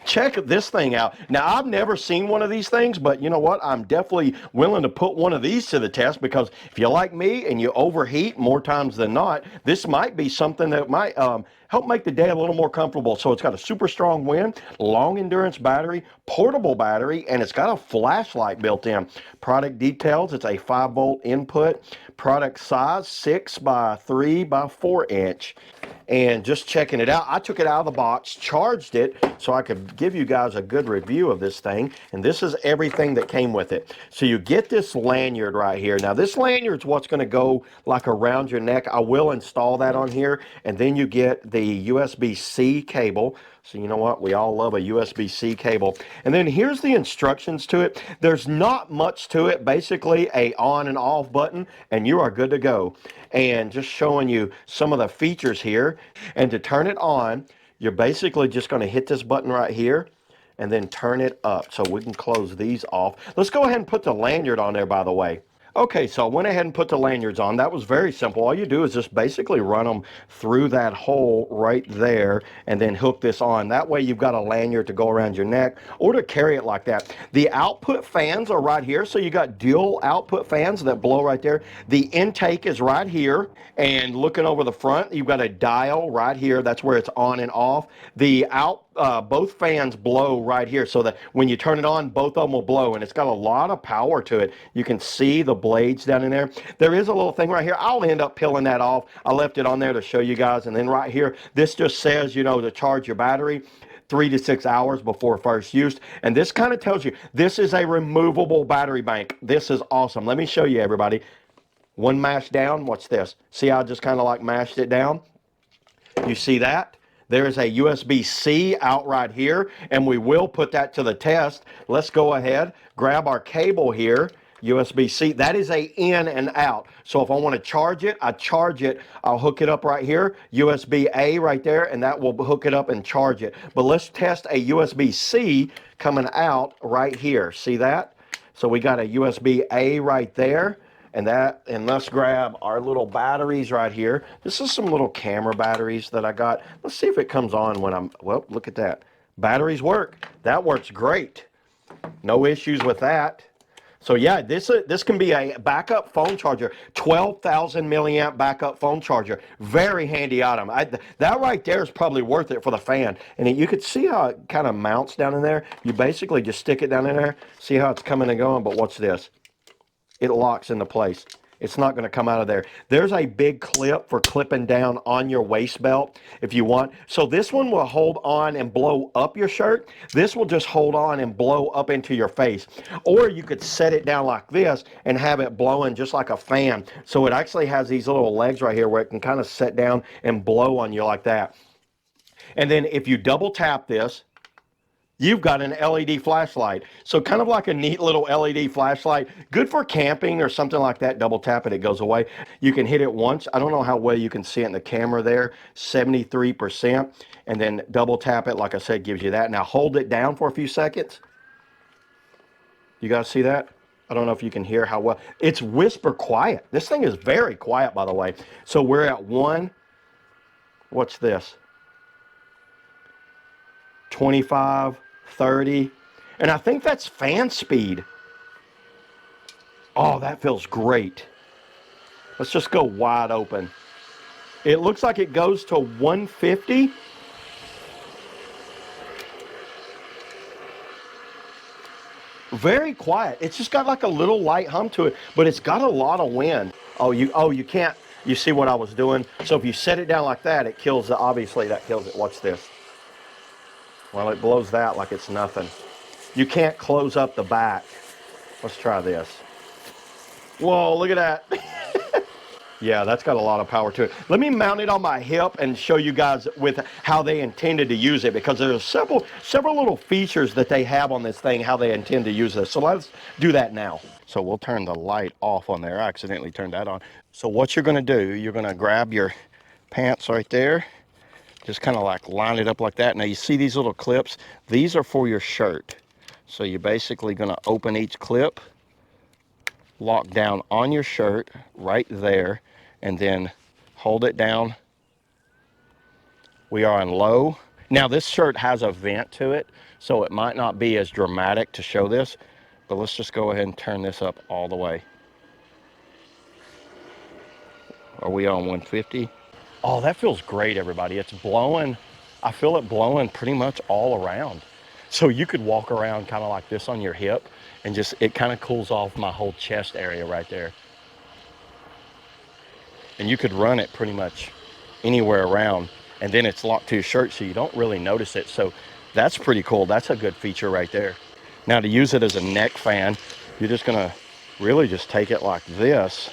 check this thing out. Now, I've never seen one of these things, but you know what? I'm definitely willing to put one of these to the test, because if you're like me and you overheat more times than not, this might be something that might help make the day a little more comfortable. So it's got a super strong wind, long endurance battery, portable battery, and it's got a flashlight built in. Product details, it's a 5-volt input. Product size, 6 by 3 by 4 inch. And just checking it out, I took it out of the box, charged it so I could give you guys a good review of this thing. And this is everything that came with it. So you get this lanyard right here. Now this lanyard's what's going to go like around your neck. I will install that on here. And then you get the USB-C cable. So you know what? We all love a USB-C cable. And then here's the instructions to it. There's not much to it. Basically a on and off button and you are good to go. And just showing you some of the features here. And to turn it on, you're basically just going to hit this button right here and then turn it up. So we can close these off. Let's go ahead and put the lanyard on there, by the way. Okay, so I went ahead and put the lanyards on. That was very simple. All you do is just basically run them through that hole right there and then hook this on. That way you've got a lanyard to go around your neck or to carry it like that. The output fans are right here. So you got dual output fans that blow right there. The intake is right here. And looking over the front, you've got a dial right here. That's where it's on and off. The both fans blow right here, so that when you turn it on, both of them will blow, and it's got a lot of power to it. You can see the blades down in there. There is a little thing right here. I'll end up peeling that off. I left it on there to show you guys. And then right here, this just says, you know, to charge your battery 3 to 6 hours before first use. And this kind of tells you this is a removable battery bank. This is awesome. Let me show you, everybody. One mash down. Watch this. See how I just kind of like mashed it down? You see that? There's a USB-C out right here, and we will put that to the test. Let's go ahead, grab our cable here, USB-C. That is a in and out. So if I want to charge it, I charge it. I'll hook it up right here, USB-A right there, and that will hook it up and charge it. But let's test a USB-C coming out right here. See that? So we got a USB-A right there. And let's grab our little batteries right here. This is some little camera batteries that I got. Let's see if it comes on when I'm, well, look at that. Batteries work. That works great. No issues with that. So yeah, this can be a backup phone charger, 12,000 milliamp backup phone charger. Very handy item. That right there is probably worth it for the fan. And you could see how it kind of mounts down in there. You basically just stick it down in there, see how it's coming and going, but watch this. It locks into place. It's not going to come out of there. There's a big clip for clipping down on your waist belt if you want. So this one will hold on and blow up your shirt. This will just hold on and blow up into your face. Or you could set it down like this and have it blowing just like a fan. So it actually has these little legs right here where it can kind of set down and blow on you like that. And then if you double tap this, you've got an LED flashlight. So kind of like a neat little LED flashlight. Good for camping or something like that. Double tap it, it goes away. You can hit it once. I don't know how well you can see it in the camera there. 73%. And then double tap it, like I said, gives you that. Now hold it down for a few seconds. You guys see that? I don't know if you can hear how well. It's whisper quiet. This thing is very quiet, by the way. So we're at 1. What's this? 25. 30, and I think that's fan speed. Oh, that feels great. Let's just go wide open. It looks like it goes to 150. Very quiet. It's just got like a little light hum to it, but it's got a lot of wind. Oh, you can't. You see what I was doing? So if you set it down like that, it kills the, obviously that kills it. Watch this. Well, it blows that like it's nothing. You can't close up the back. Let's try this. Whoa, look at that. Yeah, that's got a lot of power to it. Let me mount it on my hip and show you guys with how they intended to use it, because there's several little features that they have on this thing, how they intend to use this. So let's do that now. So we'll turn the light off on there. I accidentally turned that on. So what you're going to do, you're going to grab your pants right there. Just kind of like line it up like that. Now you see these little clips? These are for your shirt. So you're basically going to open each clip, lock down on your shirt right there, and then hold it down. We are on low, Now this shirt has a vent to it, so it might not be as dramatic to show this, but let's just go ahead and turn this up all the way. Are we on 150? Oh, that feels great, everybody. It's blowing. I feel it blowing pretty much all around. So you could walk around kind of like this on your hip and just, it kind of cools off my whole chest area right there. And you could run it pretty much anywhere around, and then it's locked to your shirt so you don't really notice it. So that's pretty cool. That's a good feature right there. Now to use it as a neck fan, you're just gonna really just take it like this,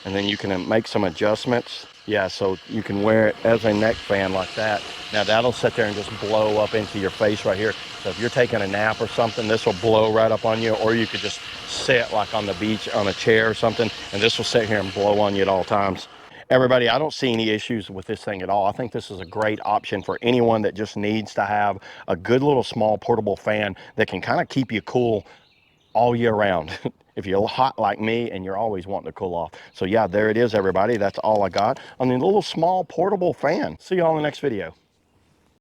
and then you can make some adjustments. Yeah, so you can wear it as a neck fan like that. Now that'll sit there and just blow up into your face right here. So if you're taking a nap or something, this will blow right up on you, or you could just sit like on the beach on a chair or something, and this will sit here and blow on you at all times. Everybody, I don't see any issues with this thing at all. I think this is a great option for anyone that just needs to have a good little small portable fan that can kind of keep you cool all year round. If you're hot like me and you're always wanting to cool off. So yeah, there it is, everybody. That's all I got on the little small portable fan. See you all in the next video.